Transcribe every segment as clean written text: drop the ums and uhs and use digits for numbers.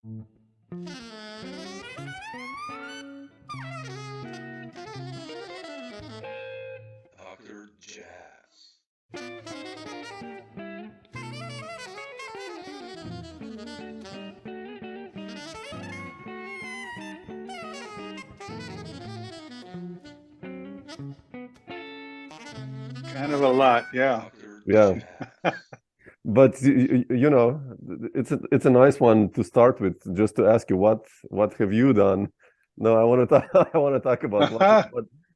Dr. Jazz. Kind of a lot, yeah. Dr. Yeah. Jazz. But you know, it's a nice one to start with. Just to ask you, what have you done? No, I want to talk. I want to talk about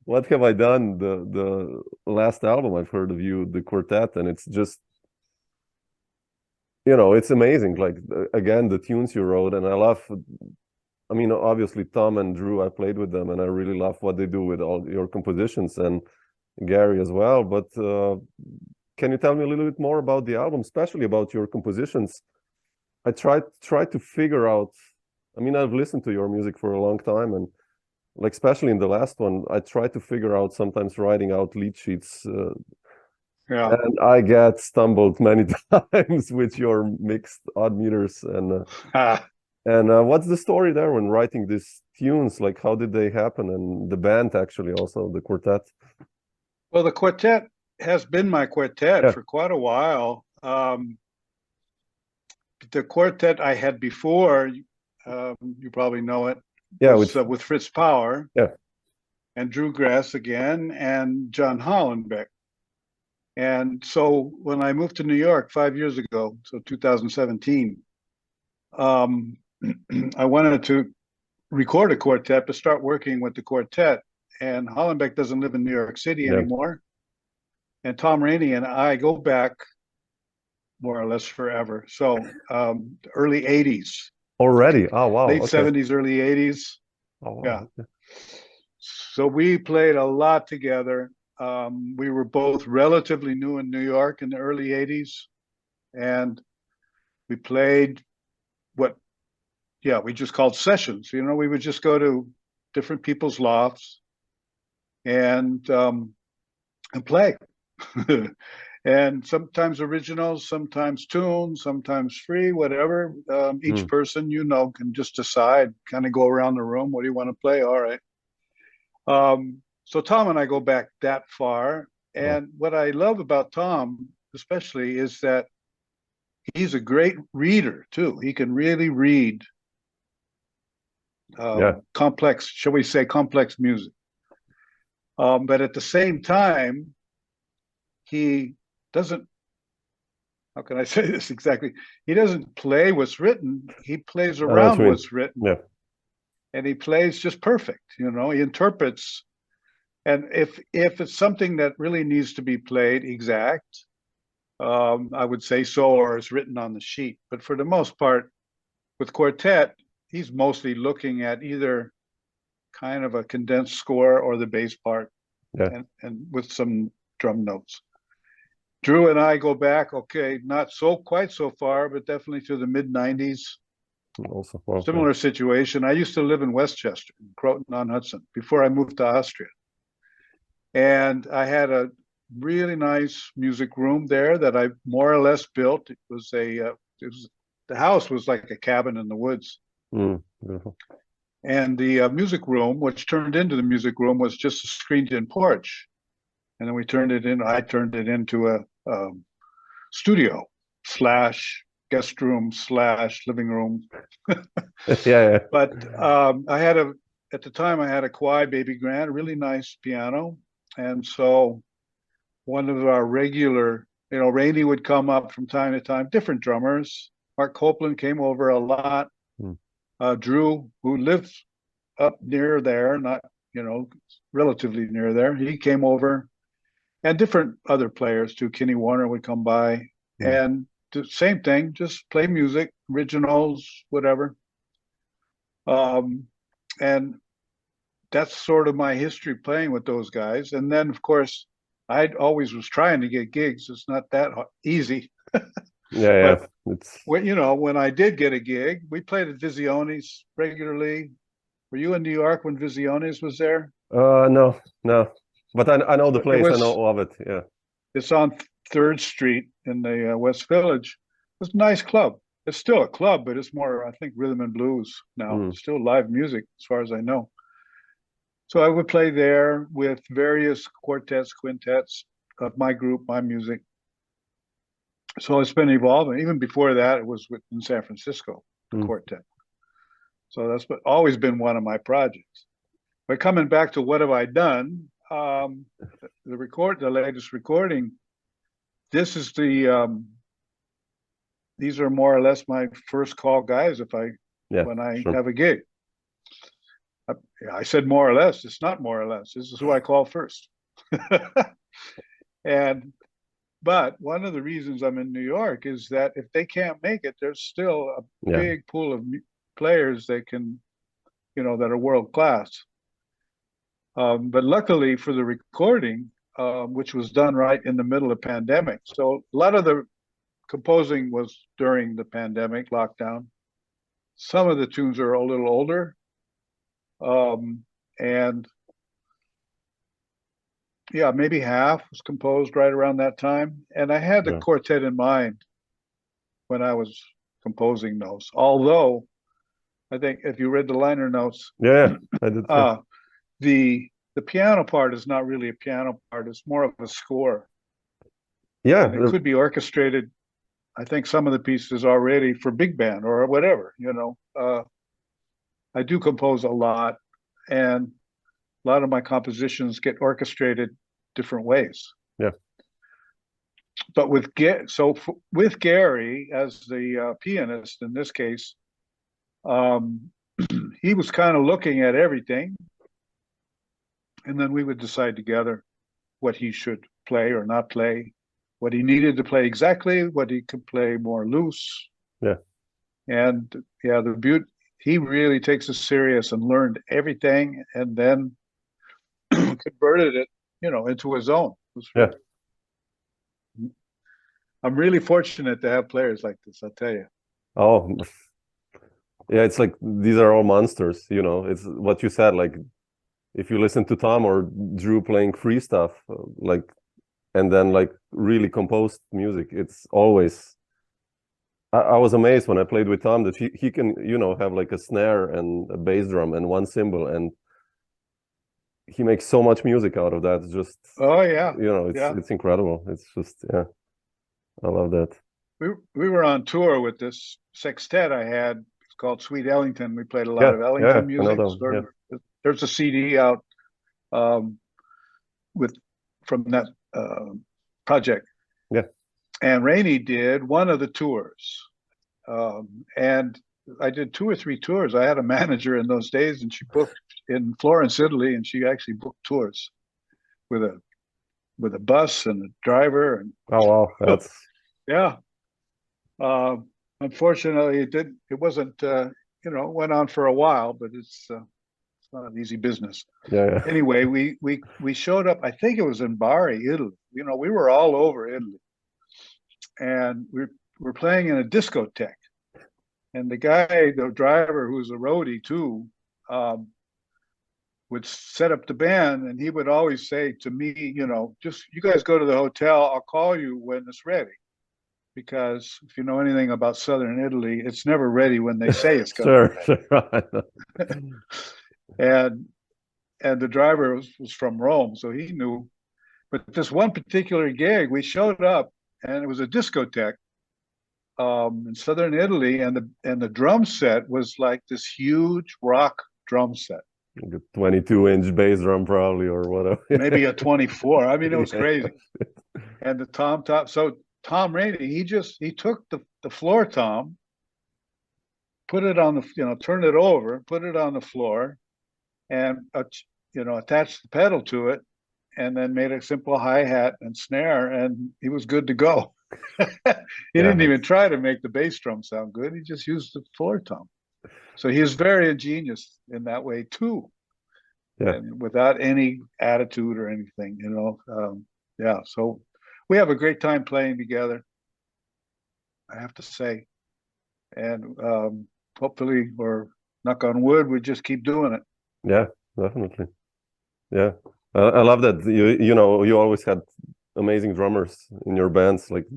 what have I done. The last album I've heard of you, the quartet, and it's just, you know, it's amazing. Like again, the tunes you wrote, and I love. I mean, obviously Tom and Drew, I played with them, and I really love what they do with all your compositions, and Gary as well. But can you tell me a little bit more about the album, especially about your compositions? I tried to figure out. I mean, I've listened to your music for a long time, and like especially in the last one, I try to figure out, sometimes writing out lead sheets, Yeah. and I get stumbled many times with your mixed odd meters. And what's the story there when writing these tunes? Like, how did they happen? And the band, actually, also the quartet. Well, the quartet has been my quartet Yeah. for quite a while. The quartet I had before, you probably know it, Yeah, was with Fritz Pauer, yeah, and Drew Gress again, and John Hollenbeck. And so when I moved to New York 5 years ago, so 2017, I wanted to record a quartet, but start working with the quartet. And Hollenbeck doesn't live in New York City Yeah. anymore. And Tom Rainey and I go back more or less forever. So early 80s, already. Oh wow, late okay. 70s, early 80s. Oh, wow. Yeah. Okay. So we played a lot together. We were both relatively new in New York in the early 80s. And we played we just called sessions. You know, we would just go to different people's lofts and play. And sometimes originals, sometimes tunes, sometimes free, whatever. Each person, you know, can just decide, kind of go around the room. What do you want to play? All right. So Tom and I go back that far. And what I love about Tom, especially, is that he's a great reader, too. He can really read complex, shall we say, complex music. But at the same time, he doesn't, how can I say this exactly? He doesn't play what's written. He plays around what's written. Yeah. And he plays just perfect. You know, he interprets. And if it's something that really needs to be played exact, I would say so, or it's written on the sheet. But for the most part, with quartet, he's mostly looking at either kind of a condensed score or the bass part, and with some drum notes. Drew and I go back, okay, not quite so far, but definitely to the mid-90s. Also, similar situation. I used to live in Westchester, in Croton-on-Hudson, before I moved to Austria. And I had a really nice music room there that I more or less built. It was the house was like a cabin in the woods. Beautiful. And the music room, which turned into the music room, was just a screened-in porch. And then I turned it into a studio / guest room / living room. Yeah. But at the time I had a Kawai Baby Grand, a really nice piano. And so one of our regular, you know, Rainey would come up from time to time, different drummers. Mark Copeland came over a lot. Drew, who lives up near there, not, you know, relatively near there, he came over. And different other players too. Kenny Warner would come by and the same thing, just play music, originals, whatever. And that's sort of my history playing with those guys. And then, of course, I always was trying to get gigs. It's not that easy. Yeah. But when I did get a gig, we played at Visione's regularly. Were you in New York when Visione's was there? No. But I know the place. I know of it. Yeah. It's on 3rd Street in the West Village. It was a nice club. It's still a club, but it's more, I think, rhythm and blues now. Still live music, as far as I know. So I would play there with various quartets, quintets of my group, my music. So it's been evolving. Even before that, it was in San Francisco, the quartet. So that's always been one of my projects. But coming back to what have I done, the latest recording, this is these are more or less my first call guys when I have a gig. I said more or less. It's not more or less. This is who I call first. But one of the reasons I'm in New York is that if they can't make it, there's still a big pool of players that can, that are world class. But luckily for the recording, which was done right in the middle of pandemic, so a lot of the composing was during the pandemic lockdown. Some of the tunes are a little older, and maybe half was composed right around that time. And I had the quartet in mind when I was composing those. Although, I think if you read the liner notes, I did. The piano part is not really a piano part; it's more of a score. Yeah, and it could be orchestrated. I think some of the pieces already for big band or whatever. I do compose a lot, and a lot of my compositions get orchestrated different ways. Yeah. But with Gary as the pianist in this case, he was kind of looking at everything, and then we would decide together what he should play or not play, what he needed to play exactly, what he could play more loose. Yeah. And he really takes it serious and learned everything, and then converted it, into his own. I'm really fortunate to have players like this, I'll tell you. Oh, yeah, it's like these are all monsters, it's what you said, like if you listen to Tom or Drew playing free stuff, and then really composed music, it's always, I was amazed when I played with Tom that he can, have like a snare and a bass drum and one cymbal, and he makes so much music out of that. It's just, it's incredible. It's just, I love that. We were on tour with this sextet I had. It's called Sweet Ellington. We played a lot of Ellington music. There's a CD out from that project. Yeah. And Rainey did one of the tours. And I did 2 or 3 tours. I had a manager in those days, and she booked in Florence, Italy, and she actually booked tours with a bus and a driver. And oh wow, that's unfortunately it wasn't went on for a while, but it's not an easy business. Anyway, we showed up, I think it was in Bari, Italy. We were all over Italy, and we're playing in a discotheque. And the driver, who's a roadie too, would set up the band, and he would always say to me, just you guys go to the hotel, I'll call you when it's ready. Because if you know anything about Southern Italy, it's never ready when they say it's going to be ready. And the driver was from Rome, so he knew. But this one particular gig, we showed up, and it was a discotheque in Southern Italy, and the drum set was like this huge rock drum set. Like a 22-inch bass drum probably, or whatever. Maybe a 24. I mean, it was crazy. And the tom top. So Tom Rainey, he took the floor tom, put it on the, turned it over, put it on the floor, and attached the pedal to it, and then made a simple hi-hat and snare, and he was good to go. He didn't even try to make the bass drum sound good. He just used the floor tom. So he was very ingenious in that way too, and without any attitude or anything, So we have a great time playing together, I have to say, and hopefully, or knock on wood, we just keep doing it. Yeah, definitely. Yeah, I love that. You always had amazing drummers in your bands. Like,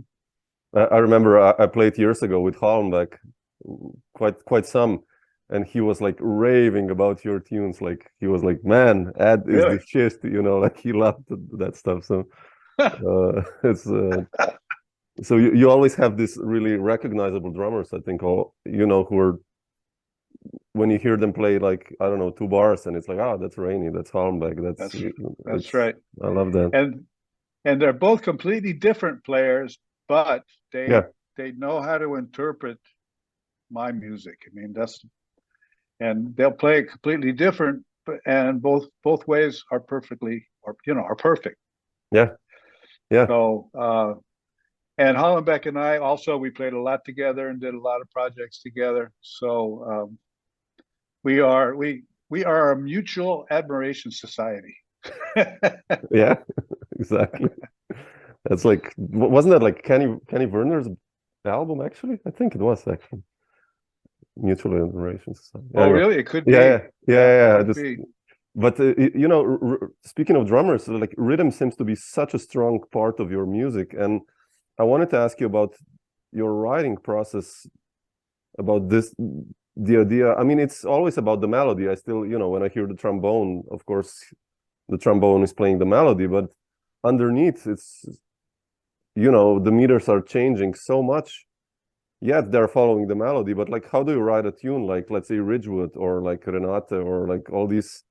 I remember I played years ago with Hollenbeck, quite some, and he was like raving about your tunes. Like he was like, "Man, Ed is Really? the shit," you know, like he loved that stuff. So it's so you always have this really recognizable drummers, I think, all you know, who are when you hear them play like I don't know 2 bars, and it's like, oh, that's Rainey, that's Hollenbeck, That's right. I love that. And they're both completely different players, but Yeah. they know how to interpret my music. I mean, and they'll play it completely different, and both ways are perfectly, or are perfect. Yeah. So and Hollenbeck and I also, we played a lot together and did a lot of projects together. So we are a mutual admiration society. Yeah, exactly. That's like, wasn't that like Kenny Werner's album actually? I think it was actually Mutual Admiration Society. Oh, Anyway. really? It could be. Yeah. Could be. But you know, speaking of drummers, like rhythm seems to be such a strong part of your music, and I wanted to ask you about your writing process, about the idea. I mean, it's always about the melody. I still, you know, when I hear the trombone, of course, the trombone is playing the melody, but underneath, it's, you know, the meters are changing so much. Yet they're following the melody, but like, how do you write a tune like, let's say, Ridgewood or like Renate or like all these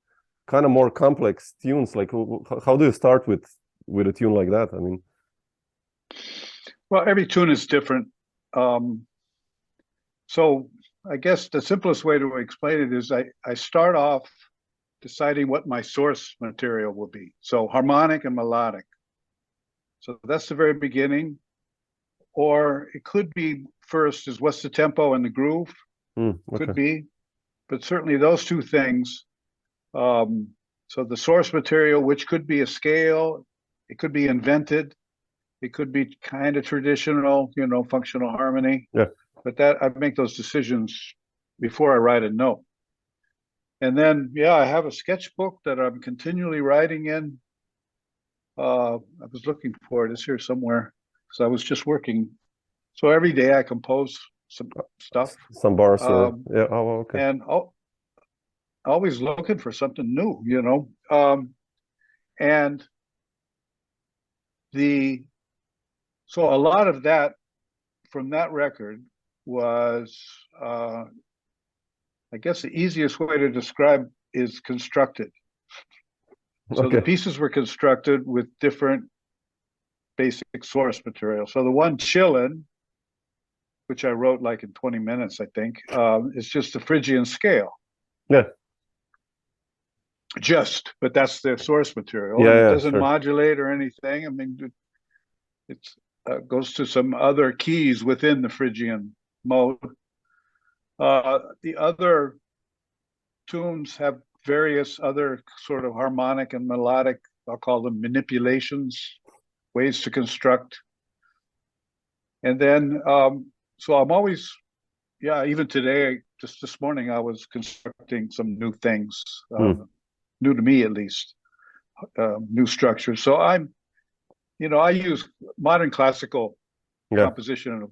kind of more complex tunes? Like, how do you start with a tune like that? I mean, well, every tune is different. So I guess the simplest way to explain it is I start off deciding what my source material will be. So harmonic and melodic. So that's the very beginning. Or it could be first is what's the tempo and the groove. okay. Could be, but certainly those two things. So the source material, which could be a scale, it could be invented, it could be kind of traditional, you know, functional harmony. Yeah. But that I make those decisions before I write a note. And then, I have a sketchbook that I'm continually writing in. I was looking for it. It's here somewhere because I was just working. So every day I compose some stuff. Some bars. Yeah. Oh, okay. And always looking for something new, you know. And so a lot of that from that record was, I guess the easiest way to describe is constructed. So Okay. the pieces were constructed with different basic source material. So the one Chillin', which I wrote like in 20 minutes, I think, is just a Phrygian scale. Yeah. But that's their source material. Yeah, and it doesn't sure. modulate or anything. I mean, it goes to some other keys within the Phrygian mode. The other tunes have various other sort of harmonic and melodic, I'll call them manipulations, ways to construct. And then, so I'm always, even today, just this morning, I was constructing some new things, new to me at least, new structures. So I use modern classical composition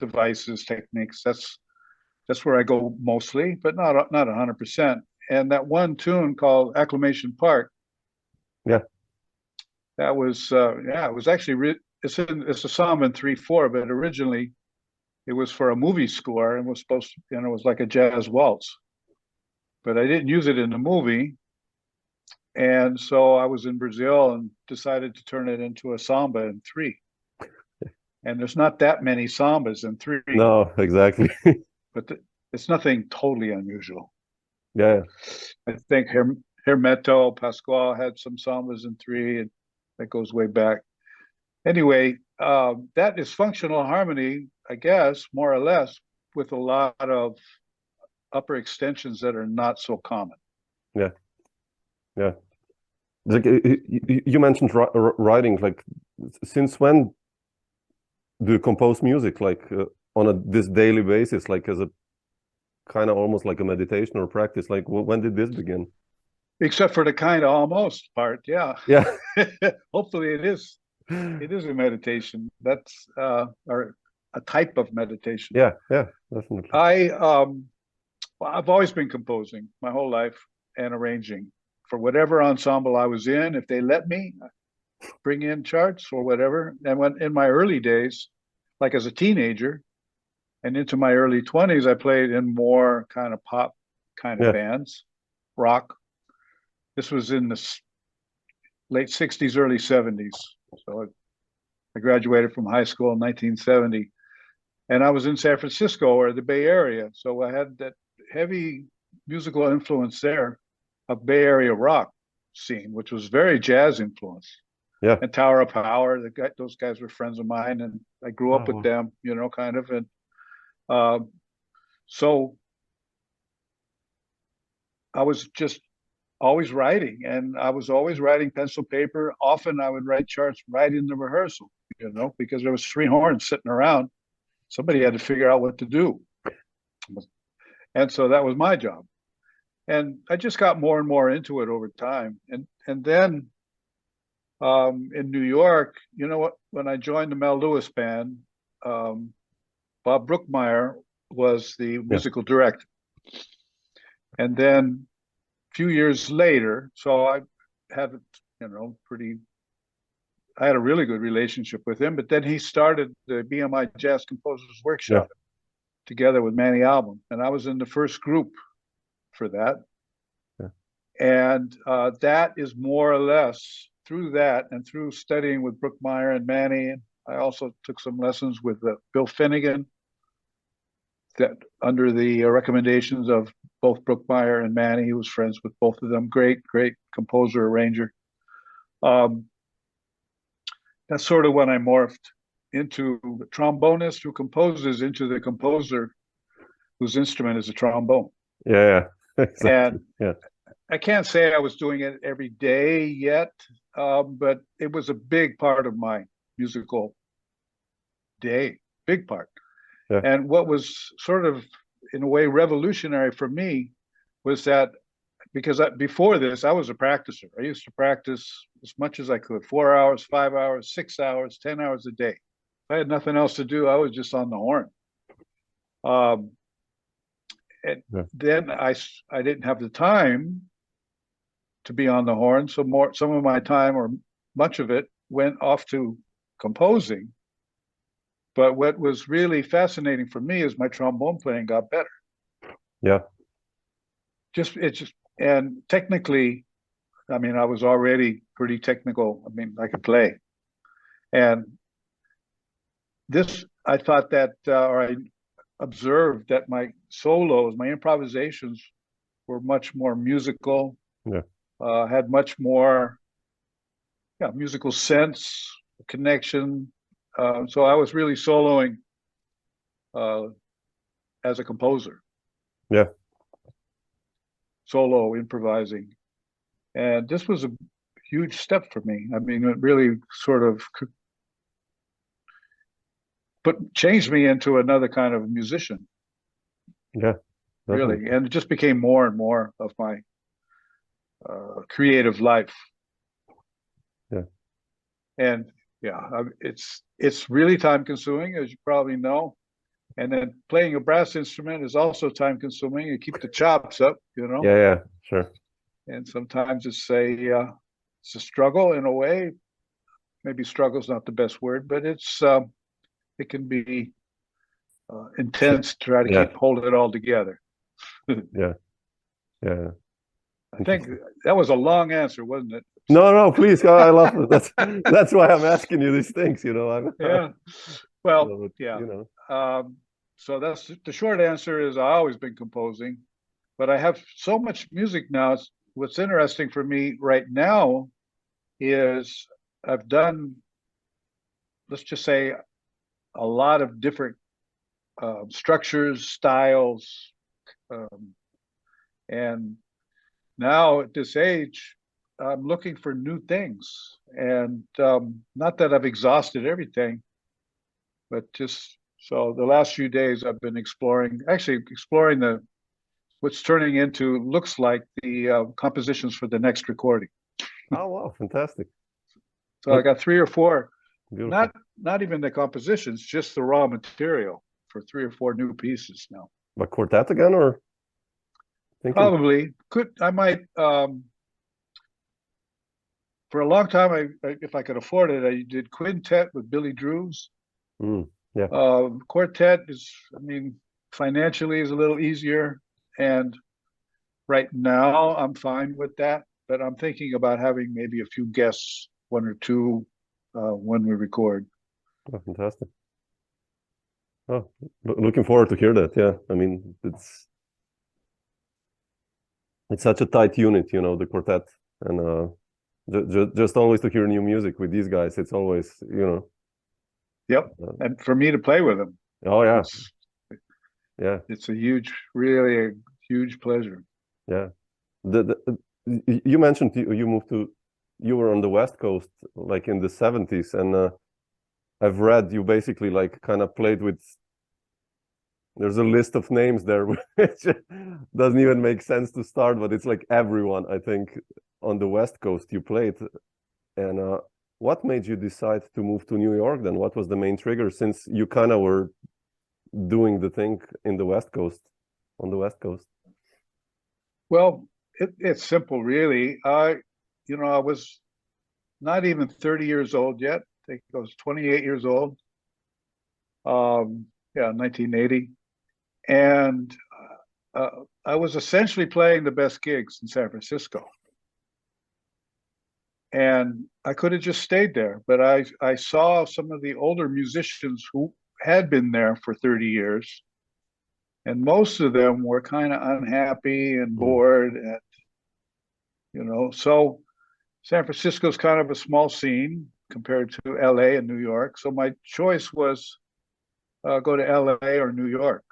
devices, techniques. That's where I go mostly, but not 100%. And that one tune called Acclamation Park. Yeah. That was it was actually it's a psalm in 3/4, but originally it was for a movie score and was supposed to, it was like a jazz waltz. But I didn't use it in the movie. And so I was in Brazil and decided to turn it into a samba in 3. And there's not that many sambas in 3. No, exactly. But it's nothing totally unusual. Yeah. I think Hermeto Pascual had some sambas in 3, and that goes way back. Anyway, that is functional harmony, I guess, more or less, with a lot of upper extensions that are not so common. Yeah. Like you mentioned writing. Like, since when do you compose music? Like on this daily basis, like as a kind of almost like a meditation or practice? Like, when did this begin? Except for the kind of almost part, yeah. Yeah. Hopefully it is It is a meditation. That's or a type of meditation. Yeah, definitely. I've always been composing my whole life and arranging for whatever ensemble I was in. If they let me bring in charts or whatever. And when in my early days, like as a teenager and into my early 20s, I played in more kind of pop kind of bands, rock. This was in the late 60s, early 70s. So I graduated from high school in 1970. And I was in San Francisco or the Bay Area. So I had that heavy musical influence there of Bay Area rock scene, which was very jazz influenced. Yeah. And Tower of Power, those guys were friends of mine, and I grew up with them, you know, kind of. And so I was just always writing, and I was always writing pencil paper. Often I would write charts right in the rehearsal, you know, because there was 3 horns sitting around. Somebody had to figure out what to do. And so that was my job. And I just got more and more into it over time. And then in New York, you know what, when I joined the Mel Lewis band, Bob Brookmeyer was the musical director. And then a few years later, so I had, you know, I had a really good relationship with him, but then he started the BMI Jazz Composers Workshop together with Manny Album. And I was in the first group for that. Yeah. And that is more or less through that and through studying with Brookmeyer and Manny. I also took some lessons with Bill Finnegan, that under the recommendations of both Brookmeyer and Manny. He was friends with both of them. Great composer, arranger. That's sort of when I morphed into the trombonist who composes into the composer whose instrument is a trombone. Yeah, exactly. And I can't say I was doing it every day yet, but it was a big part of my musical day, big part. Yeah. And what was sort of, in a way, revolutionary for me was that, because before this, I was a practicer. I used to practice as much as I could, 4 hours, 5 hours, 6 hours, 10 hours a day. If I had nothing else to do, I was just on the horn. And then I didn't have the time to be on the horn, so some of my time, or much of it, went off to composing. But what was really fascinating for me is my trombone playing got better. Yeah. And technically, I mean, I was already pretty technical. I mean, I could play. And this, I thought that, or I observed that my solos, my improvisations were much more musical, had much more musical sense, connection. So I was really soloing as a composer. Yeah. Solo improvising. And this was a huge step for me. I mean, it really sort of changed me into another kind of musician. Yeah. Definitely. Really. And it just became more and more of my creative life. Yeah. And it's really time consuming, as you probably know. And then playing a brass instrument is also time consuming. You keep the chops up, you know. Yeah, sure. And sometimes it's a struggle in a way. Maybe struggle is not the best word, but it can be intense to try to hold it all together. Yeah. I think that was a long answer, wasn't it? No, please. I love it. That's why I'm asking you these things, you know. Yeah. Well, you know. So that's the short answer is I've always been composing, but I have so much music now. What's interesting for me right now is I've done, let's just say, a lot of different structures, styles, and now at this age, I'm looking for new things. And not that I've exhausted everything, but just so the last few days I've been exploring what's turning into, looks like the compositions for the next recording. Oh, wow, fantastic. So I got 3 or 4 Beautiful. Not even the compositions, just the raw material for 3 or 4 new pieces now. But quartet again, or thinking? Probably I might for a long time, if I could afford it, I did quintet with Billy Drews. Yeah. Quartet is, I mean, financially is a little easier, and right now I'm fine with that. But I'm thinking about having maybe a few guests, 1 or 2, when we record. Oh, fantastic. Oh, looking forward to hear that. Yeah, I mean, it's such a tight unit, you know, the quartet, and just always to hear new music with these guys, it's always, you know. Yep, and for me to play with them. Oh yeah, yeah. It's a really a huge pleasure. Yeah. You mentioned you were on the West Coast like in the 70s, and I've read you basically like kind of played with, there's a list of names there which doesn't even make sense to start, but it's like everyone, I think, on the West Coast you played. And what made you decide to move to New York then? What was the main trigger, since you kind of were doing the thing in the West Coast, on the West Coast? Well, it's simple, really. I was not even 30 years old yet. I think I was 28 years old. 1980. And I was essentially playing the best gigs in San Francisco. And I could have just stayed there, but I saw some of the older musicians who had been there for 30 years, and most of them were kind of unhappy and bored, and so San Francisco's kind of a small scene compared to LA and New York. So my choice was go to LA or New York.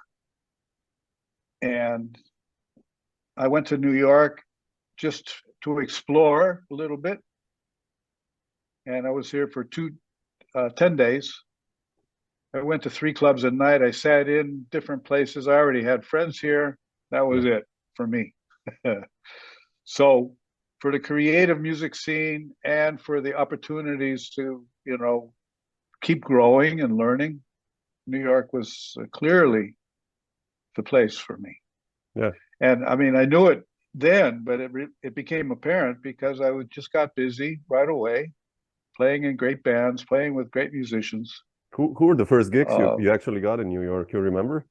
And I went to New York just to explore a little bit. And I was here for 10 days. I went to 3 clubs a night. I sat in different places. I already had friends here. That was it for me. So for the creative music scene and for the opportunities to, keep growing and learning, New York was clearly the place for me. Yeah. And I mean, I knew it then, but it became apparent because I just got busy right away, playing in great bands, playing with great musicians. Who were the first gigs you actually got in New York? You remember?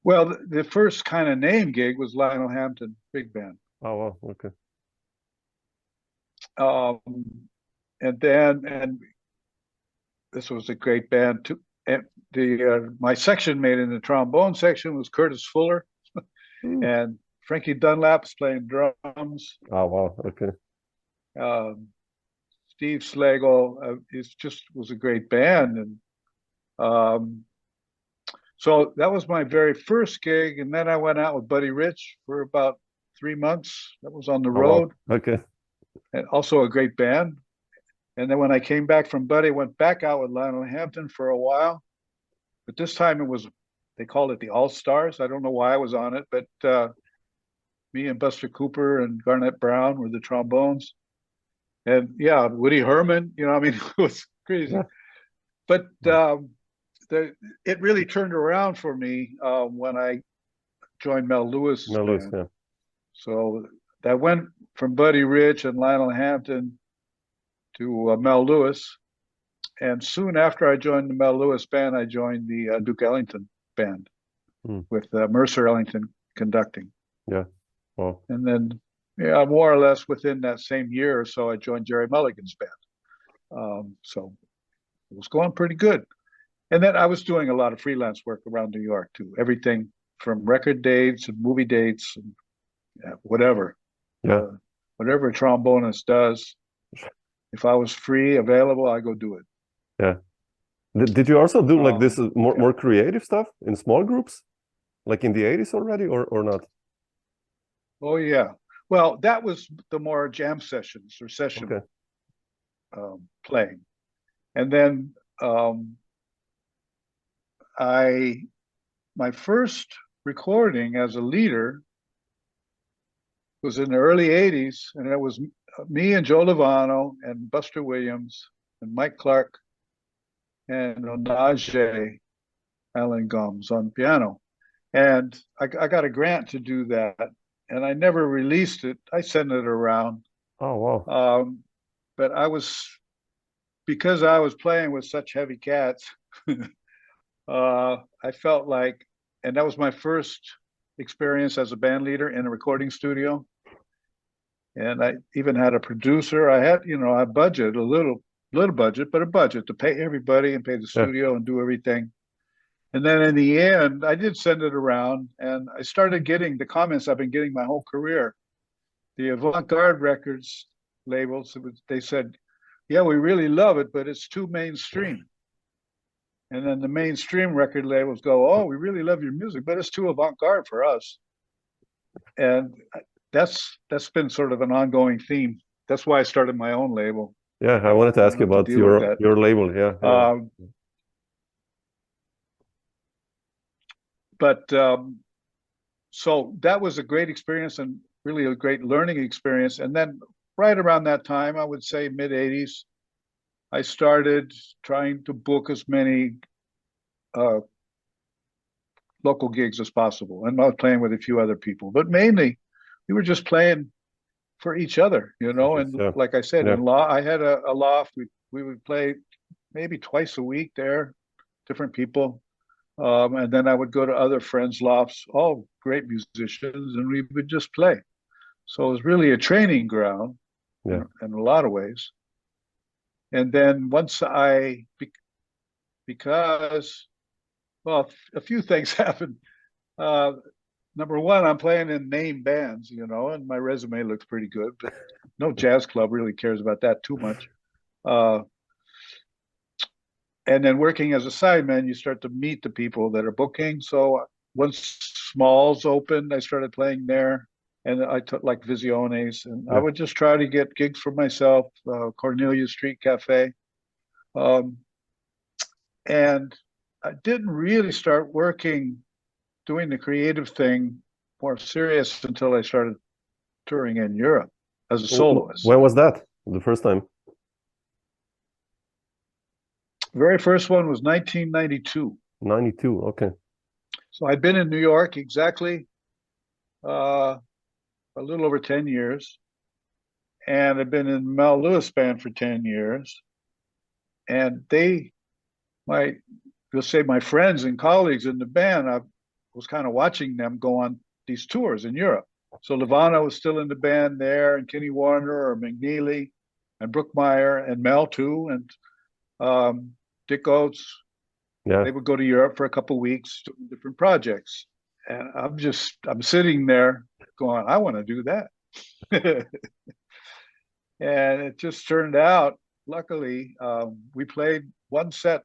Well, the first kind of name gig was Lionel Hampton Big Band. Oh, wow. Okay. And this was a great band too. And my section mate in the trombone section was Curtis Fuller, and Frankie Dunlap's playing drums. Oh, wow. Okay. Steve Slagle, was a great band, and so that was my very first gig. And then I went out with Buddy Rich for about 3 months. That was on the road. Wow. Okay. And also a great band. And then when I came back from Buddy, went back out with Lionel Hampton for a while. But this time they called it the All Stars. I don't know why I was on it, but me and Buster Cooper and Garnett Brown were the trombones. And yeah, Woody Herman, it was crazy. Yeah. But it really turned around for me when I joined Mel Lewis. Yeah. So that went from Buddy Rich and Lionel Hampton to Mel Lewis. And soon after I joined the Mel Lewis band, I joined the Duke Ellington band with Mercer Ellington conducting. Yeah. Wow. And then, more or less within that same year or so, I joined Jerry Mulligan's band. So it was going pretty good. And then I was doing a lot of freelance work around New York too. Everything from record dates and movie dates and whatever. Yeah. Whatever a trombonist does, if I was free, available, I go do it. Yeah. Did you also do like this more creative stuff in small groups, like in the 80s already, or not? Oh yeah. Well, that was the more jam sessions or session playing, and then my first recording as a leader was in the early 80s, and it was me and Joe Lovano and Buster Williams and Mike Clark and Onaje Alan Gomes on piano. And I got a grant to do that, and I never released it. I sent it around. Oh, wow. But because I was playing with such heavy cats, I felt like, and that was my first experience as a band leader in a recording studio. And I even had a producer. I had, a budget, a little budget, but a budget to pay everybody and pay the studio and do everything. And then in the end, I did send it around, and I started getting the comments I've been getting my whole career. The avant-garde records labels, they said, yeah, we really love it, but it's too mainstream. And then the mainstream record labels go, oh, we really love your music, but it's too avant-garde for us. And that's been sort of an ongoing theme. That's why I started my own label. Yeah, I wanted to ask you about your label. Yeah. But so that was a great experience and really a great learning experience. And then right around that time, I would say mid-'80s, I started trying to book as many local gigs as possible. And I was playing with a few other people, but mainly we were just playing for each other, and like I said, I had a loft. We would play maybe twice a week there, different people. And then I would go to other friends' lofts, all great musicians, and we would just play. So it was really a training ground in a lot of ways. And then once because a few things happened. Number one, I'm playing in name bands, and my resume looks pretty good, but no jazz club really cares about that too much. And then working as a sideman, you start to meet the people that are booking. So once Smalls opened, I started playing there, and I took like Visiones, and I would just try to get gigs for myself, Cornelia Street Cafe. And I didn't really start doing the creative thing more serious until I started touring in Europe as a soloist. When was that? The first time? Very first one was 1992. 92, okay. So I'd been in New York exactly a little over 10 years. And I'd been in Mel Lewis band for 10 years. And my friends and colleagues in the band, I was kind of watching them go on these tours in Europe. So Levana was still in the band there, and Kenny Warner or McNeely and Brookmeyer and Mel too. And Dick Oates, they would go to Europe for a couple of weeks doing different projects. And I'm sitting there going, I want to do that. And it just turned out, luckily, we played one set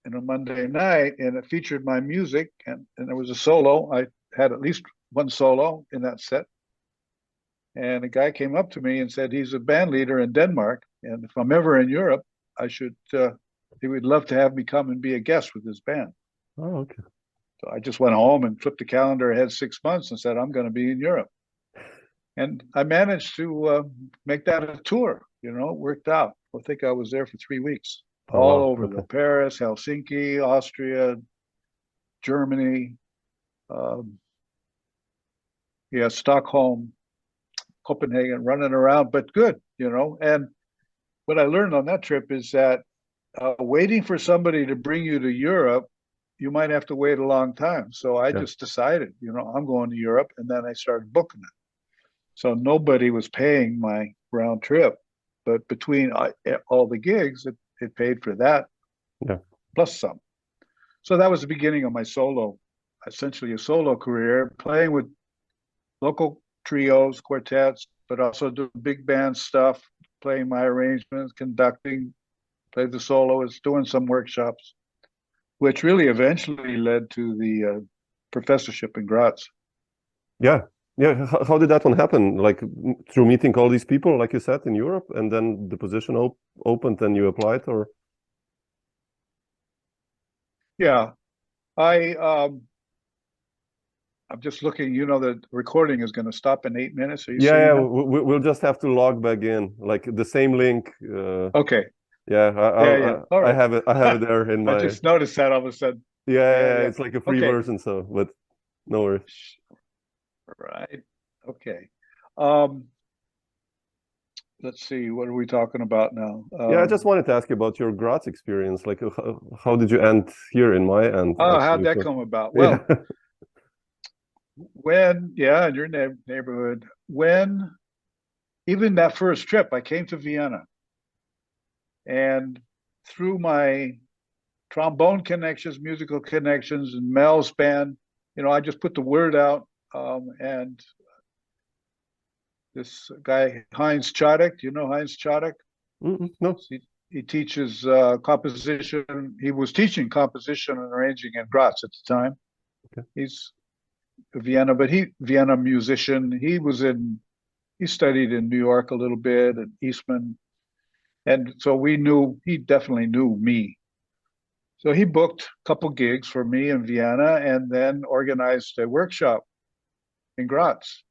in a Monday night, and it featured my music, and there was a solo. I had at least one solo in that set. And a guy came up to me and said, he's a band leader in Denmark, and if I'm ever in Europe, he would love to have me come and be a guest with his band. Oh, okay. So I just went home and flipped the calendar ahead 6 months and said, I'm going to be in Europe. And I managed to make that a tour, it worked out. I think I was there for 3 weeks, all over Paris, Helsinki, Austria, Germany, Stockholm, Copenhagen, running around, but good, and what I learned on that trip is that waiting for somebody to bring you to Europe, you might have to wait a long time. So I just decided, I'm going to Europe, and then I started booking it. So nobody was paying my round trip, but between all the gigs, it paid for that, plus some. So that was the beginning of my essentially a solo career, playing with local trios, quartets, but also doing big band stuff, playing my arrangements, conducting, played the soloist, doing some workshops, which really eventually led to the professorship in Graz. Yeah. How did that one happen? Like through meeting all these people, like you said, in Europe, and then the position opened and you applied, or? Yeah, I I'm just looking, you know, the recording is going to stop in 8 minutes. Are you Yeah, seeing yeah, that? we'll just have to log back in, like the same link. Okay. Yeah, Yeah. All I right. have it there in I my. just noticed that all of a sudden. Yeah, yeah, Yeah. it's like a free Okay. version, so but no worries. Right. Okay. Um, let's see. What are we talking about now? Yeah, I just wanted to ask you about your Graz experience. Like, how did you end here in my end, Oh, how'd actually? that So, come about? yeah. Well, in your neighborhood, even that first trip, I came to Vienna, and through my trombone connections, musical connections, and Mel's band, you know, I just put the word out, and this guy, Heinz Chodek, you know Heinz Chodek? No. He teaches composition. He was teaching composition and arranging in Graz at the time. Okay. He's a Vienna, but Vienna musician. He studied in New York a little bit at Eastman. And so he definitely knew me. So he booked a couple gigs for me in Vienna and then organized a workshop in Graz.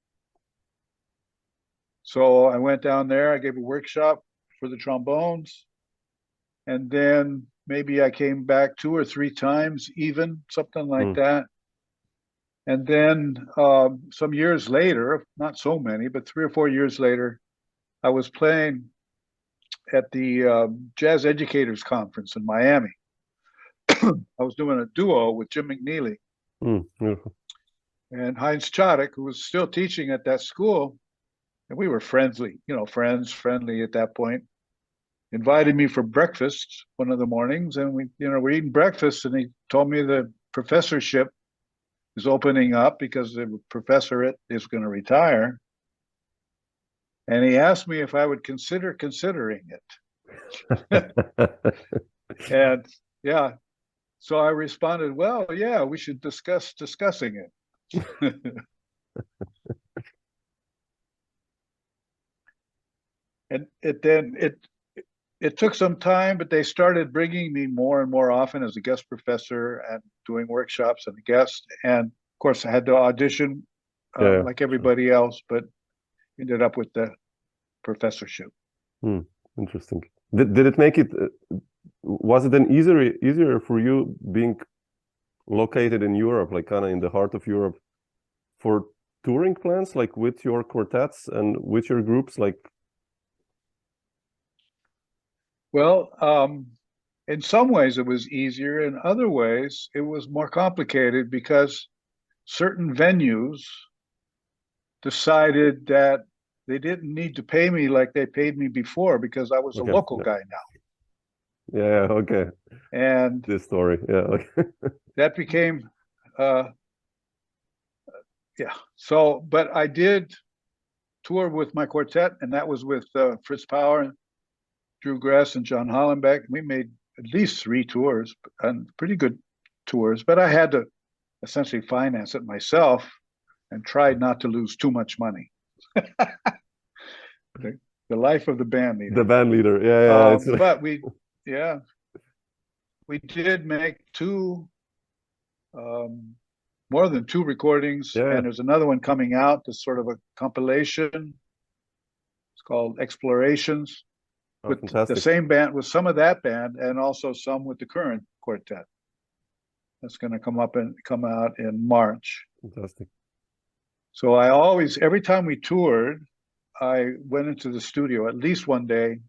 So I went down there, I gave a workshop for the trombones. And then maybe I came back 2 or 3 times, even something like that. And then some years later, not so many, but 3 or 4 years later, I was playing at the Jazz Educators Conference in Miami. I was doing a duo with Jim McNeely and Heinz Chodek, who was still teaching at that school. And we were friendly at that point. Invited me for breakfast one of the mornings, and we're eating breakfast, and he told me the professorship is opening up because the professorate is going to retire. And he asked me if I would consider considering it. And yeah, so I responded, well, yeah, we should discuss discussing it. And it took some time, but they started bringing me more and more often as a guest professor and doing workshops and a guest. And of course, I had to audition like everybody else, but ended up with the professorship. Interesting. Did it make it? Was it then easier for you being located in Europe, like kind of in the heart of Europe, for touring plans, like with your quartets and with your groups, like? Well, in some ways it was easier. In other ways, it was more complicated because certain venues decided that they didn't need to pay me like they paid me before because I was a local guy now. Yeah, okay. And this story, yeah, okay. That became, yeah. So, but I did tour with my quartet, and that was with Fritz Pauer, Drew Gress, and John Hollenbeck. We made at least 3 tours, and pretty good tours, but I had to essentially finance it myself and tried not to lose too much money. The life of the band leader. The band leader, yeah. But we did make 2, more than 2 recordings, and there's another one coming out. That's sort of a compilation. It's called Explorations, with the same band, with some of that band, and also some with the current quartet. That's going to come out in March. Fantastic. So every time we toured, I went into the studio at least one day.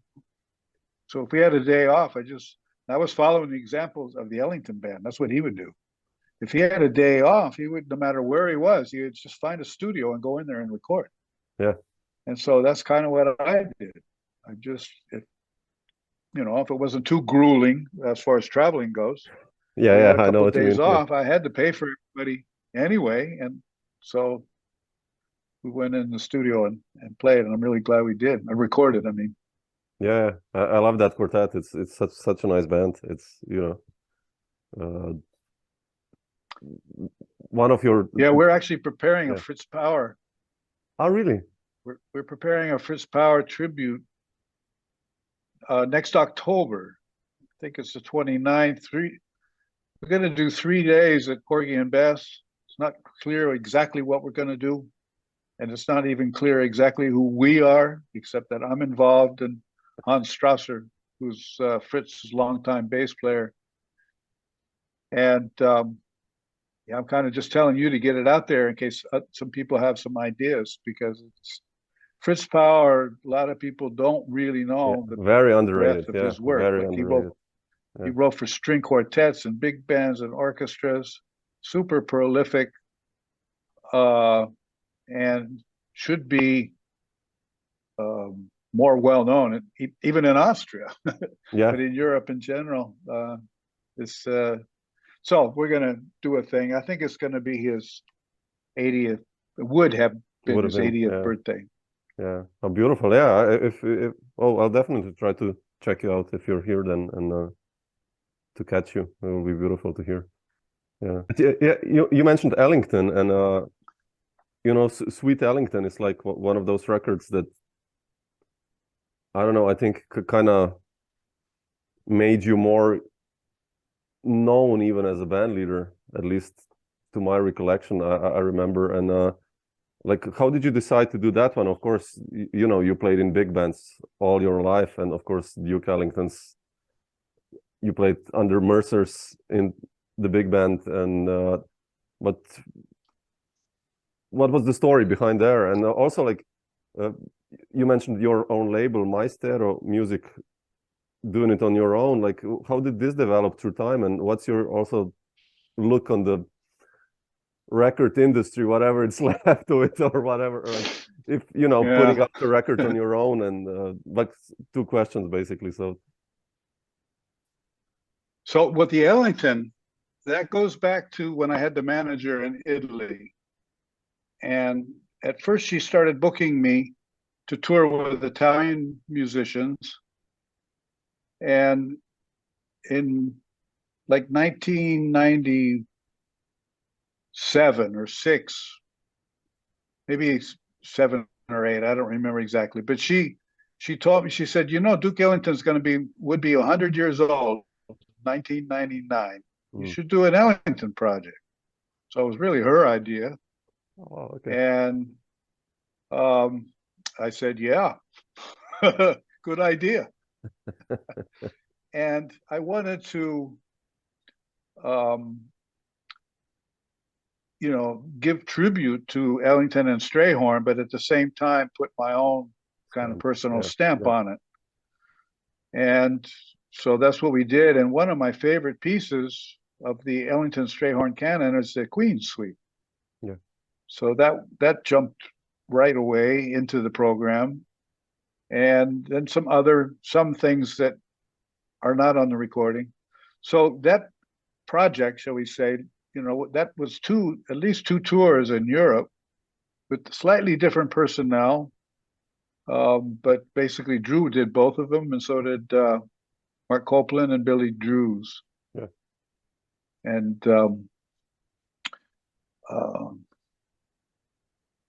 So if we had a day off, I was following the examples of the Ellington band. That's what he would do. If he had a day off, he would, no matter where he was, he would just find a studio and go in there and record. Yeah. And so that's kind of what I did. If it wasn't too grueling as far as traveling goes. Yeah, I know what you mean. Days off, I had to pay for everybody anyway. And so we went in the studio and played, and I'm really glad we did. I recorded, I mean. Yeah, I love that quartet. It's such a nice band. It's, one of your... Yeah, we're actually preparing a Fritz Pauer. Oh, really? We're preparing a Fritz Pauer tribute next October. I think it's the 29th. We're going to do 3 days at Porgy and Bess. It's not clear exactly what we're going to do. And it's not even clear exactly who we are, except that I'm involved, and Hans Strasser, who's Fritz's longtime bass player. And yeah, I'm kind of just telling you to get it out there in case some people have some ideas, because it's Fritz Pauer, a lot of people don't really know the very underrated breadth of his work. very but underrated. He wrote for string quartets and big bands and orchestras, super prolific, and should be more well known, even in Austria, but in Europe in general. So we're going to do a thing. I think it's going to be his 80th. It would have been his 80th birthday. Yeah, how beautiful. Yeah, if I'll definitely try to check you out if you're here then, and to catch you. It will be beautiful to hear. Yeah, yeah. You mentioned Ellington, and you know, Sweet Ellington is like one of those records that, I don't know, I think kind of made you more known even as a band leader, at least to my recollection. I remember. And like, how did you decide to do that one? Of course, you know, you played in big bands all your life, and of course Duke Ellington's, you played under Mercer's in the big band, and but what was the story behind there? And also, like, you mentioned your own label, Maestro Music, doing it on your own. Like, how did this develop through time, and what's your also look on the record industry, whatever it's left to it, or whatever, like, if you know, putting up the record on your own? And like, two questions basically. So with the Ellington, that goes back to when I had the manager in Italy, and at first she started booking me to tour with Italian musicians, and in like 1997 or 6, maybe 7 or 8, I don't remember exactly, but she told me, she said, you know, Duke Ellington's would be 100 years old, 1999. You should do an Ellington project. So it was really her idea. Oh, okay. And I said, yeah, good idea. And I wanted to, you know, give tribute to Ellington and Strayhorn, but at the same time put my own kind of personal stamp on it. And so that's what we did. And one of my favorite pieces of the Ellington Strayhorn canon is the Queen Suite. Yeah. So that jumped right away into the program. And then some things that are not on the recording. So that project, shall we say, you know, that was at least two tours in Europe with slightly different personnel. But basically Drew did both of them, and so did Mark Copeland and Billy Drews. Yeah. And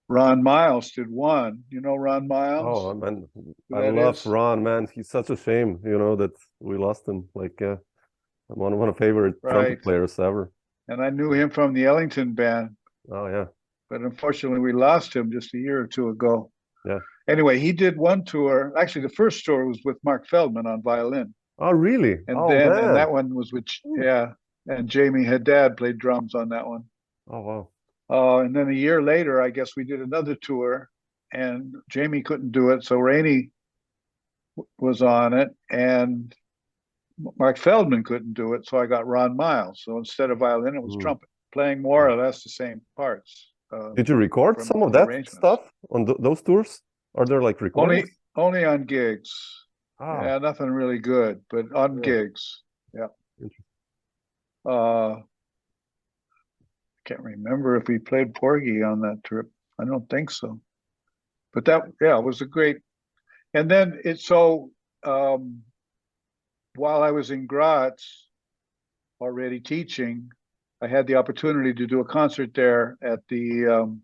Ron Miles did one. You know Ron Miles? Oh, man, I love Ron, man. He's such a shame, you know, that we lost him. Like, one of my favorite trumpet players ever. And I knew him from the Ellington band. Oh, yeah. But unfortunately, we lost him just a year or two ago. Yeah. Anyway, he did one tour. Actually, the first tour was with Mark Feldman on violin. Oh, really? And and that one was with, and Jamey Haddad played drums on that one. Oh, wow. And then a year later, I guess we did another tour, and Jamey couldn't do it, so Rainey was on it, and Mark Feldman couldn't do it, so I got Ron Miles. So instead of violin, it was trumpet, playing more or less the same parts. Did you record some of that stuff on those tours? Are there like recordings? Only on gigs. Oh. Yeah, nothing really good, but on gigs. Yeah. Can't remember if we played Porgy on that trip. I don't think so. But that, it was a great. And then while I was in Graz already teaching, I had the opportunity to do a concert there at the, I'm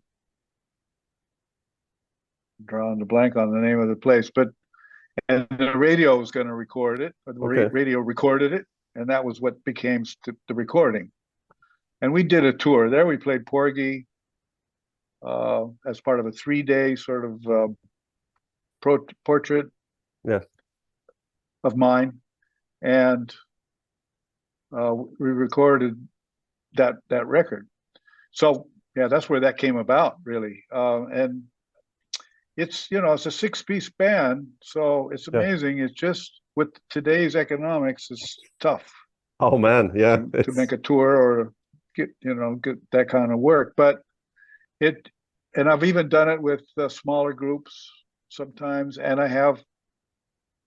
drawing the blank on the name of the place, and the radio was going to record it. The radio recorded it, and that was what became the recording. And we did a tour there. We played Porgy as part of a 3-day sort of portrait of mine, and we recorded that record. So yeah, that's where that came about, really. And it's, you know, it's a 6-piece band, so it's amazing. It's just with today's economics, it's tough. Oh man, yeah, to make a tour or get that kind of work. But and I've even done it with smaller groups sometimes, and I have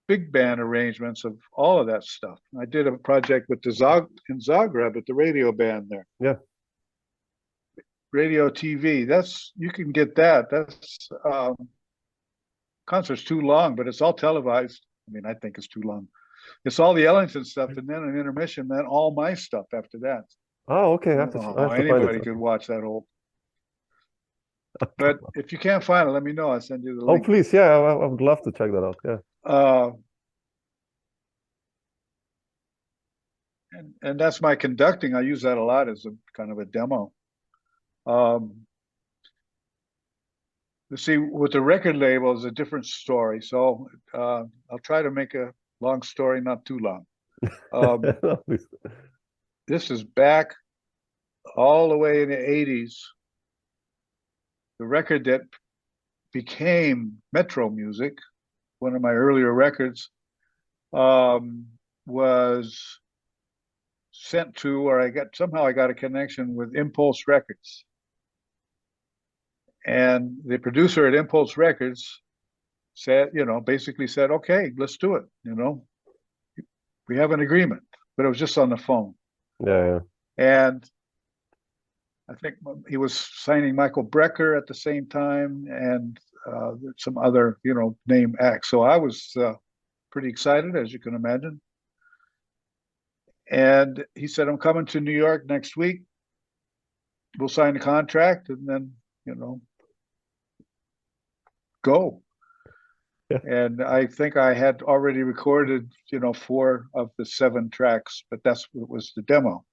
big band arrangements of all of that stuff. I did a project with in Zagreb at the radio band there. Yeah. Radio TV. You can get that. That's concert's too long, but it's all televised. I mean, I think it's too long. It's all the Ellington stuff, and then an intermission, then all my stuff after that. Oh, okay. I have to anybody could watch that whole. But if you can't find it, let me know. I'll send you the link. Oh, please. Yeah, I would love to check that out. Yeah. And that's my conducting. I use that a lot as a kind of a demo. Let's see, with the record label is a different story. So I'll try to make a long story not too long. This is back all the way in the 80s. The record that became Metro Music, one of my earlier records, was sent to, or somehow I got a connection with Impulse Records. And the producer at Impulse Records said, basically said, okay, let's do it. We have an agreement, but it was just on the phone. Yeah. And I think he was signing Michael Brecker at the same time, and some other, name acts. So I was pretty excited, as you can imagine. And he said, I'm coming to New York next week. We'll sign the contract and then, go. Yeah. And I think I had already recorded, 4 of the 7 tracks, but that's what was the demo.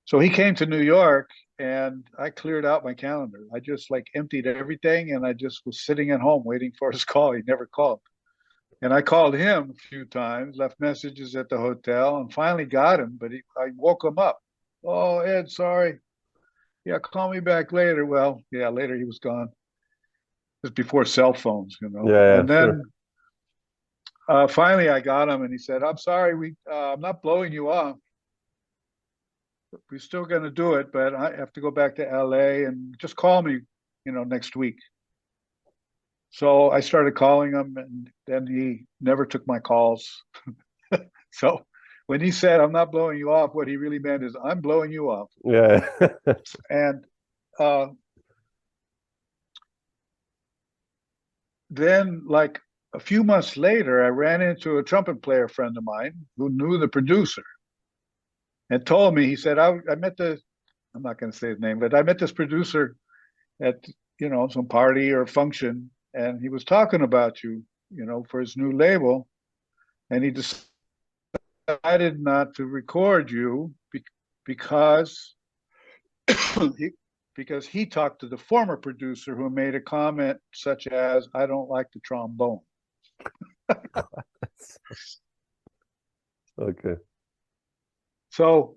So he came to New York and I cleared out my calendar. I just emptied everything, and I just was sitting at home waiting for his call. He never called. And I called him a few times, left messages at the hotel, and finally got him, but I woke him up. Oh, Ed, sorry. Yeah, call me back later. Well, yeah, later he was gone. It was before cell phones, Yeah, and then finally I got him, and he said, I'm sorry, I'm not blowing you off. We're still going to do it, but I have to go back to LA, and just call me, next week. So I started calling him, and then he never took my calls. So when he said, I'm not blowing you off, what he really meant is, I'm blowing you off. Yeah. And then a few months later, I ran into a trumpet player friend of mine who knew the producer and told me, he said, I met I'm not going to say his name, but I met this producer at, some party or function, and he was talking about you, for his new label. And he decided not to record you because he talked to the former producer, who made a comment such as, I don't like the trombone. Okay. So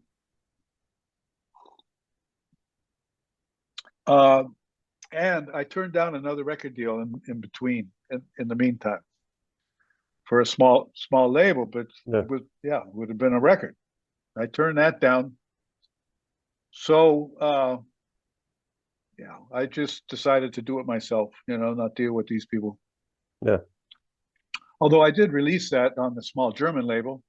and I turned down another record deal in between, in the meantime, for a small label, but would have been a record. I turned that down. So I just decided to do it myself, not deal with these people. Yeah. Although I did release that on the small German label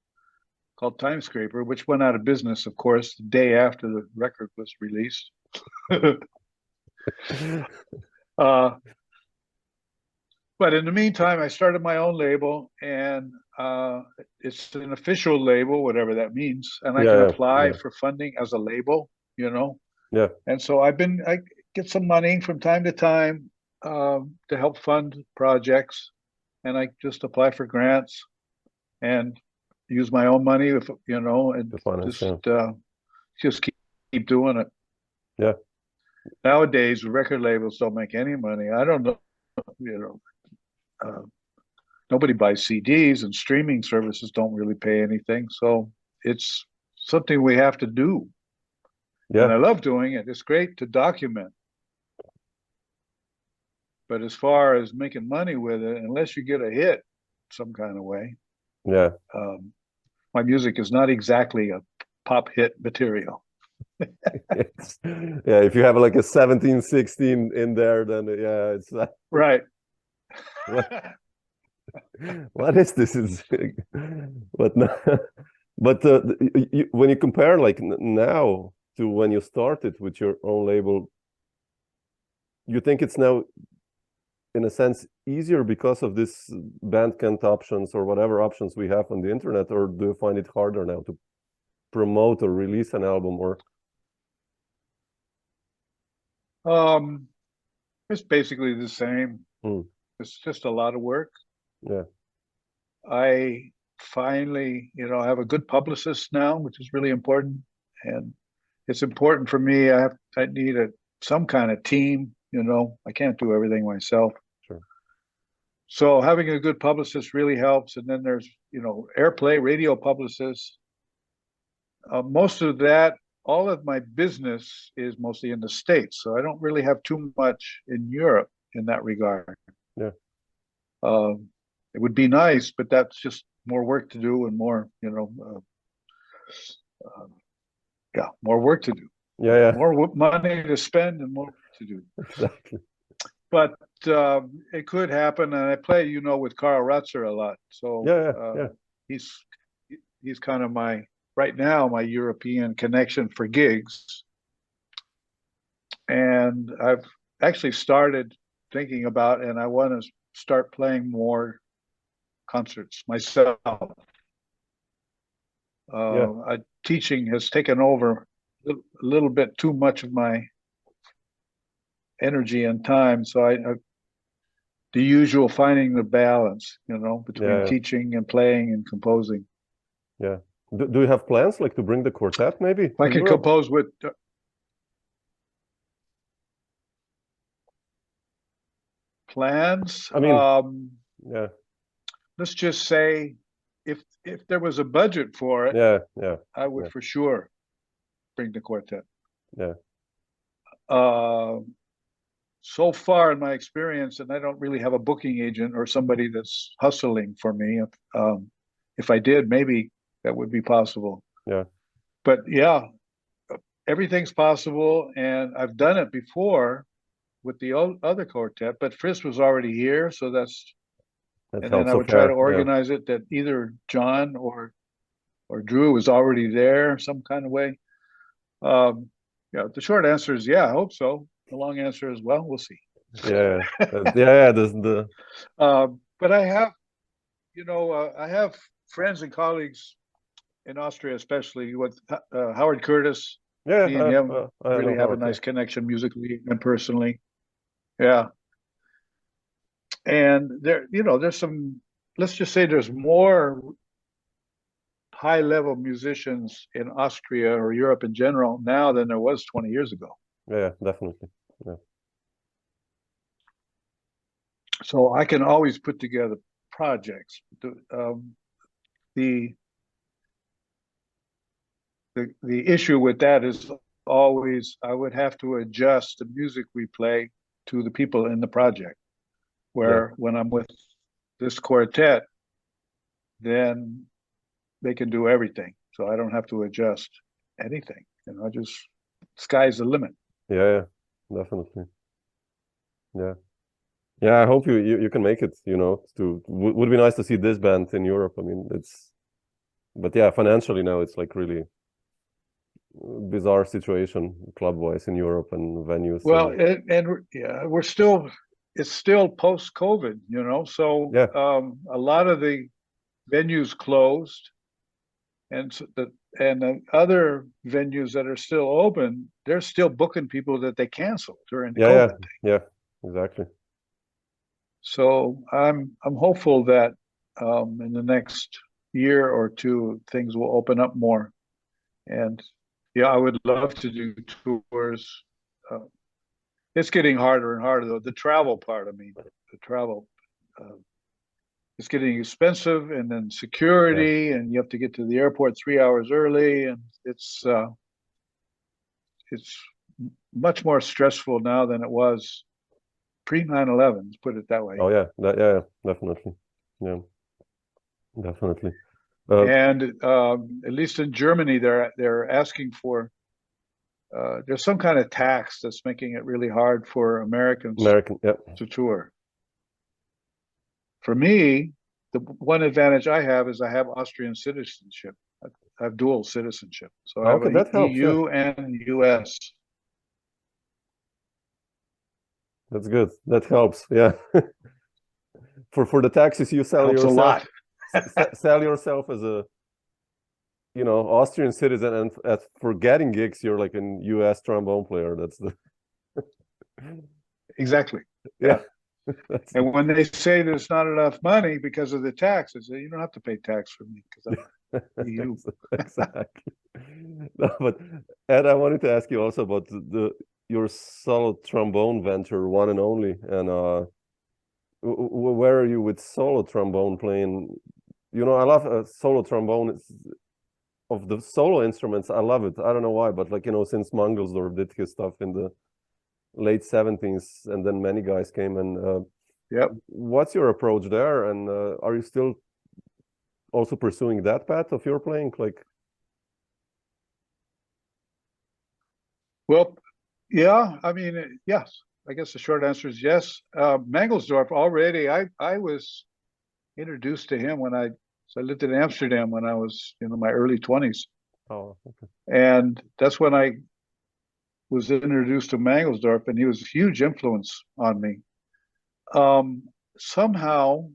called Timescraper, which went out of business, of course, the day after the record was released. But in the meantime, I started my own label, and it's an official label, whatever that means, and I can apply for funding as a label, Yeah. And so I get some money from time to time to help fund projects, and I just apply for grants and use my own money, and just keep doing it. Yeah. Nowadays, record labels don't make any money. I don't know, you know, nobody buys CDs, and streaming services don't really pay anything. So it's something we have to do. Yeah. And I love doing it. It's great to document. But as far as making money with it, unless you get a hit some kind of way, Yeah. my music is not exactly a pop hit material. Yeah, if you have like a 17-16 in there, then yeah, it's Right. what is this? Is but no, but when you compare like now to when you started with your own label, you think it's now, in a sense, easier because of this Bandcamp options or whatever options we have on the internet, or do you find it harder now to promote or release an album? Or it's basically the same. It's just a lot of work. Yeah. I finally, have a good publicist now, which is really important. And it's important for me. I need some kind of team, I can't do everything myself. Sure. So having a good publicist really helps. And then there's, airplay, radio publicists. Most of that, all of my business is mostly in the States. So I don't really have too much in Europe in that regard. Yeah. It would be nice, but that's just more work to do and more, more work to do. Yeah. More money to spend and more work to do. Exactly. But it could happen, and I play, with Carl Ratzer a lot. So yeah. He's kind of right now my European connection for gigs. And I've actually started thinking about, and I want to start playing more concerts myself. Teaching has taken over a little bit too much of my energy and time. So the usual finding the balance, between teaching and playing and composing. Yeah. Do you have plans like to bring the quartet maybe? I can compose with plans. I mean, yeah. Let's just say if there was a budget for it, I would for sure bring the quartet. Yeah. So far in my experience, and I don't really have a booking agent or somebody that's hustling for me. If I did, maybe that would be possible. Yeah. But yeah, everything's possible, and I've done it before with the other quartet. But Fritz was already here, so and then I would try to organize it that either John or Drew was already there some kind of way. The short answer is I hope so. The long answer is we'll see. Yeah. But I have, I have friends and colleagues in Austria, especially with Howard Curtis. Yeah, me and him really have a nice connection musically and personally. Yeah. And there's some, let's just say there's more high-level musicians in Austria or Europe in general now than there was 20 years ago. Yeah, definitely. Yeah. So I can always put together projects. The issue with that is always I would have to adjust the music we play to the people in the project. Where when I'm with this quartet, then they can do everything. So I don't have to adjust anything. Just sky's the limit. Yeah, definitely. Yeah. Yeah, I hope you can make it, would be nice to see this band in Europe. I mean, but yeah, financially now it's like really bizarre situation club-wise in Europe and venues. Well, it's still post-COVID, so a lot of the venues closed, and the other venues that are still open, they're still booking people that they canceled during the COVID thing. Yeah, exactly. So I'm hopeful that in the next year or two things will open up more, and I would love to do tours it's getting harder and harder though. The travel part, I mean, the travel, it's getting expensive, and then security, and you have to get to the airport 3 hours early, and it's much more stressful now than it was pre 9/11. Let's put it that way. Oh yeah, yeah, definitely, yeah, definitely. And at least in Germany, they're asking for there's some kind of tax that's making it really hard for Americans to tour. For me, the one advantage I have is I have Austrian citizenship. I have dual citizenship, so I have that helps, EU and US. That's good. That helps. Yeah. For the taxes, you sell helps yourself. A lot. Sell yourself as a, Austrian citizen, and for getting gigs, you're like an US trombone player. That's the exactly. Yeah. And when they say there's not enough money because of the taxes, you don't have to pay tax for me because I'm EU. Exactly. No, but Ed, I wanted to ask you also about your solo trombone venture, One and Only, and where are you with solo trombone playing? I love solo trombone. Of the solo instruments, I love it. I don't know why, but since Mangelsdorf did his stuff in the late 70s, and then many guys came, and what's your approach there? And are you still also pursuing that path of your playing? Well, yeah, I mean, yes. I guess the short answer is yes. Mangelsdorf already, I was introduced to him when I lived in Amsterdam when I was in my early 20s. Oh, okay. And that's when I was introduced to Mangelsdorf, and he was a huge influence on me. Somehow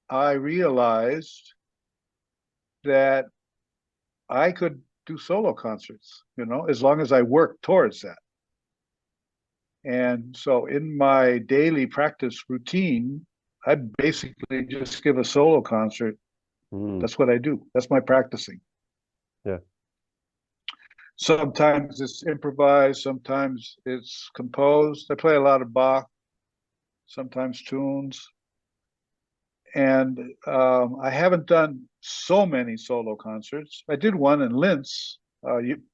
I realized that I could do solo concerts, as long as I worked towards that. And so in my daily practice routine, I basically just give a solo concert. That's what I do. That's my practicing. Yeah. Sometimes it's improvised, sometimes it's composed. I play a lot of Bach, sometimes tunes. And I haven't done so many solo concerts. I did one in Linz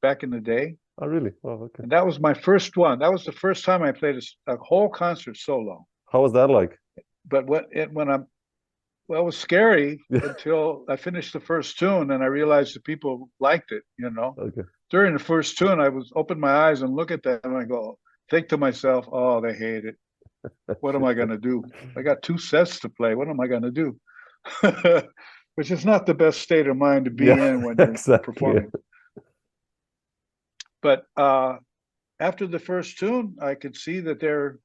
back in the day. Oh, really? Oh, okay. And that was my first one. That was the first time I played a whole concert solo. How was that like? But it was scary until I finished the first tune, and I realized that people liked it, Okay. During the first tune, I was open my eyes and look at them, and I think to myself, oh, they hate it. What am I going to do? I got 2 sets to play. What am I going to do? Which is not the best state of mind to be in when you're performing. But after the first tune, I could see that they're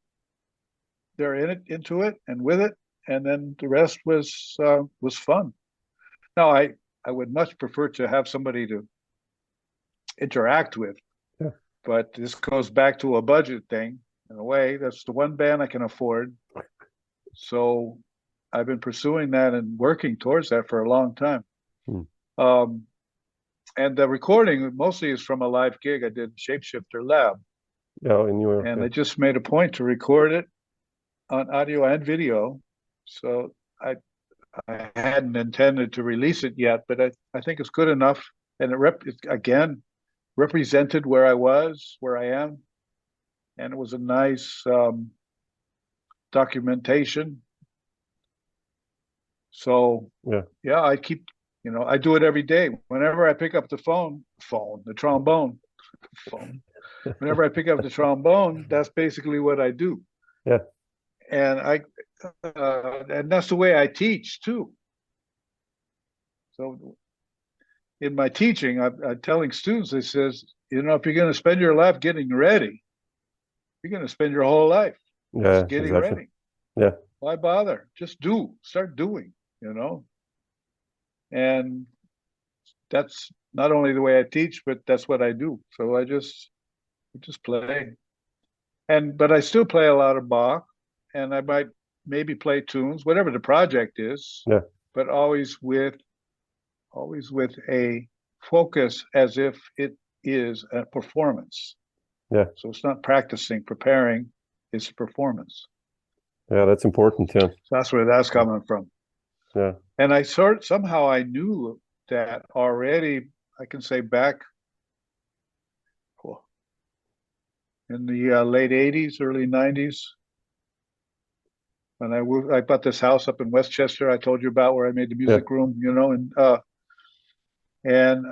into it and with it, and then the rest was fun. Now I would much prefer to have somebody to interact with, but this goes back to a budget thing in a way. That's the one band I can afford, so I've been pursuing that and working towards that for a long time. And the recording mostly is from a live gig I did Shapeshifter Lab. Yeah, in New York. And I just made a point to record it on audio and video. So I hadn't intended to release it yet, but I think it's good enough. And it again represented where I was, where I am. And it was a nice documentation. So yeah, I keep, I do it every day. Whenever I pick up the trombone. Whenever I pick up the trombone, that's basically what I do. Yeah. And and that's the way I teach too. So in my teaching, I'm telling students, it says, if you're going to spend your life getting ready, you're going to spend your whole life just getting ready. Yeah. Why bother? Just start doing, And that's not only the way I teach, but that's what I do. So I just play. But I still play a lot of Bach, and I might maybe play tunes, whatever the project is. Yeah. But always with a focus as if it is a performance. Yeah. So it's not practicing, preparing, it's a performance. Yeah, that's important. Yeah. So that's where that's coming from. Yeah. And somehow I knew that already, I can say back in the late 80s, early 90s, when I bought this house up in Westchester, I told you about, where I made the music room, and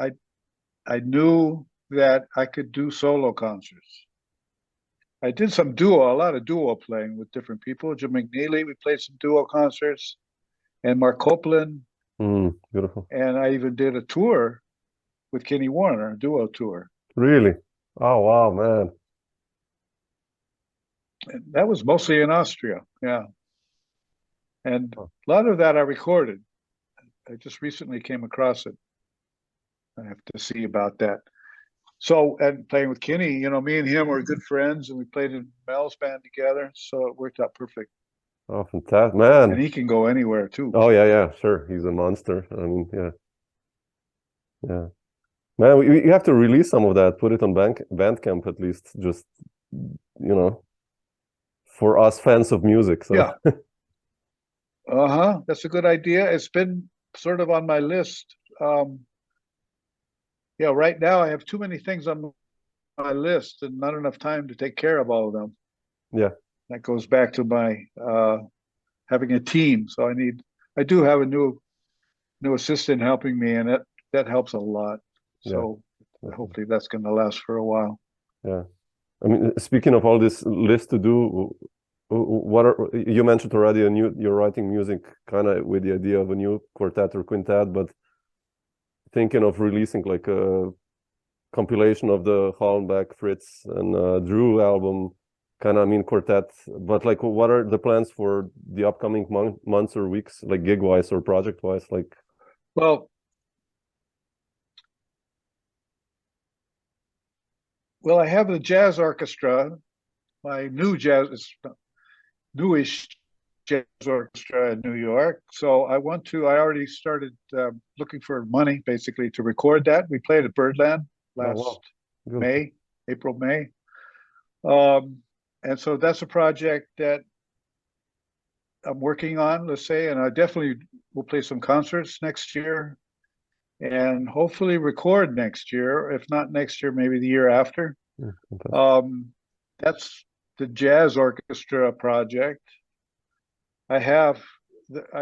I knew that I could do solo concerts. I did a lot of duo playing with different people. Jamey McNeely, we played some duo concerts, and Mark Copeland. Beautiful. And I even did a tour with Kenny Werner, a duo tour. Really? Oh, wow, man. And that was mostly in Austria, yeah. And a lot of that I recorded. I just recently came across it. I have to see about that. So, and playing with Kenny, me and him were good friends, and we played in Mel's band together. So it worked out perfect. Oh, fantastic, man. And he can go anywhere too. Oh, yeah, sure. He's a monster. I mean, yeah. Man, you have to release some of that, put it on Bandcamp at least, just, for us fans of music. So. Yeah. That's a good idea. It's been sort of on my list. Right now I have too many things on my list and not enough time to take care of all of them. Yeah. That goes back to my having a team. So I do have a new assistant helping me, and that helps a lot. So hopefully that's going to last for a while. Yeah. I mean, speaking of all this list to do, you mentioned already you're writing music kind of with the idea of a new quartet or quintet, but thinking of releasing like a compilation of the Hollenbeck, Fritz, and Drew album, kind of, quartet. But like, what are the plans for the upcoming months or weeks, like gig-wise or project-wise? Like, well, I have the jazz orchestra, my newish jazz orchestra in New York. So I already started looking for money basically to record that. We played at Birdland last April, May. And so that's a project that I'm working on, let's say, and I definitely will play some concerts next year and hopefully record next year. If not next year, maybe the year after. That's the jazz orchestra project. I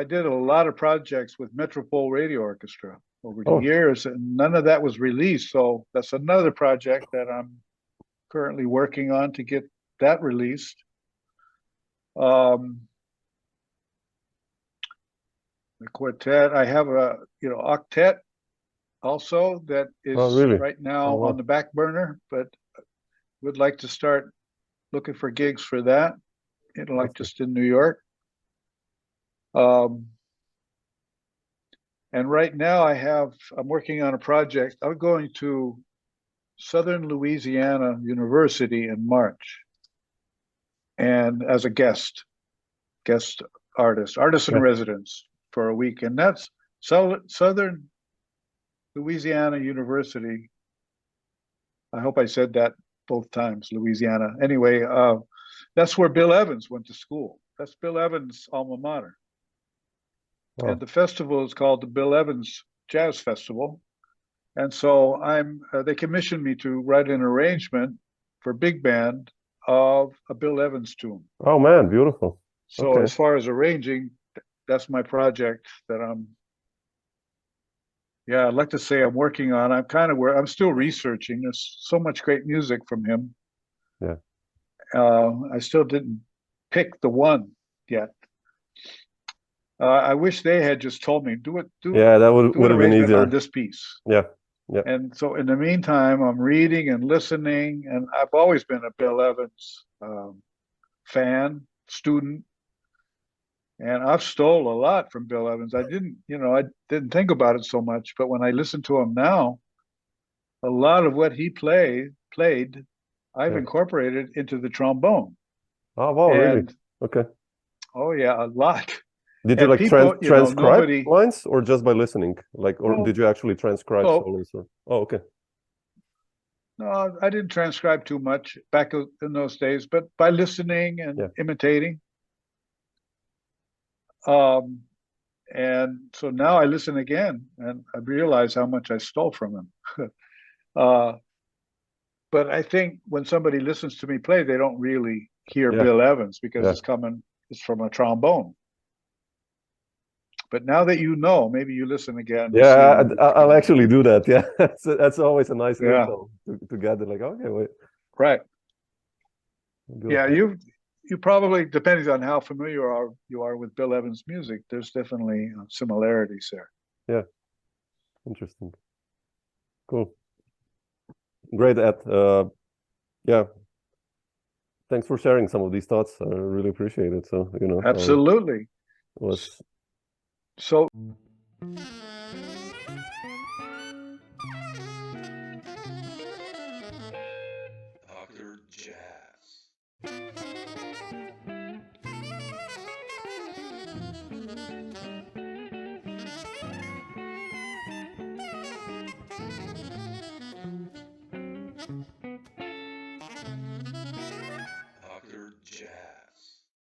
did a lot of projects with Metropole Radio Orchestra over the years, and none of that was released. So that's another project that I'm currently working on to get that released. The quartet, I have a octet also that is right now on the back burner, but would like to start looking for gigs for that, like just in New York. And right now I'm working on a project. I'm going to Southern Louisiana University in March, and as a guest artist in residence for a week. And that's Southern Louisiana University. I hope I said that both times, Louisiana. Anyway, that's where Bill Evans went to school. That's Bill Evans' alma mater. And the festival is called the Bill Evans Jazz Festival. And so they commissioned me to write an arrangement for big band of a Bill Evans tune. Oh man, beautiful. So as far as arranging, that's my project that I'd like to say I'm working on. I'm still researching. There's so much great music from him. Yeah. I still didn't pick the one yet. I wish they had just told me, do it. That would have been easier on this piece. Yeah. And so in the meantime, I'm reading and listening, and I've always been a Bill Evans fan, student, and I've stole a lot from Bill Evans. I didn't think about it so much, but when I listen to him now, a lot of what he played, I've incorporated into the trombone. Oh wow, really? Okay. Oh yeah, a lot. Did you transcribe lines, or just by listening? Did you actually transcribe solos? Oh, okay. No, I didn't transcribe too much back in those days, but by listening and imitating. And so now I listen again, and I realize how much I stole from him. But I think when somebody listens to me play, they don't really hear Bill Evans because it's from a trombone. But now that you know, maybe you listen again. Yeah, I'll actually do that. Yeah, that's always a nice info to gather. Like, okay, wait. Right. Yeah, you probably, depending on how familiar you are with Bill Evans' music, there's definitely similarities there. Yeah, interesting. Cool. Great, Ed. Yeah, thanks for sharing some of these thoughts. I really appreciate it. So, absolutely. Was so.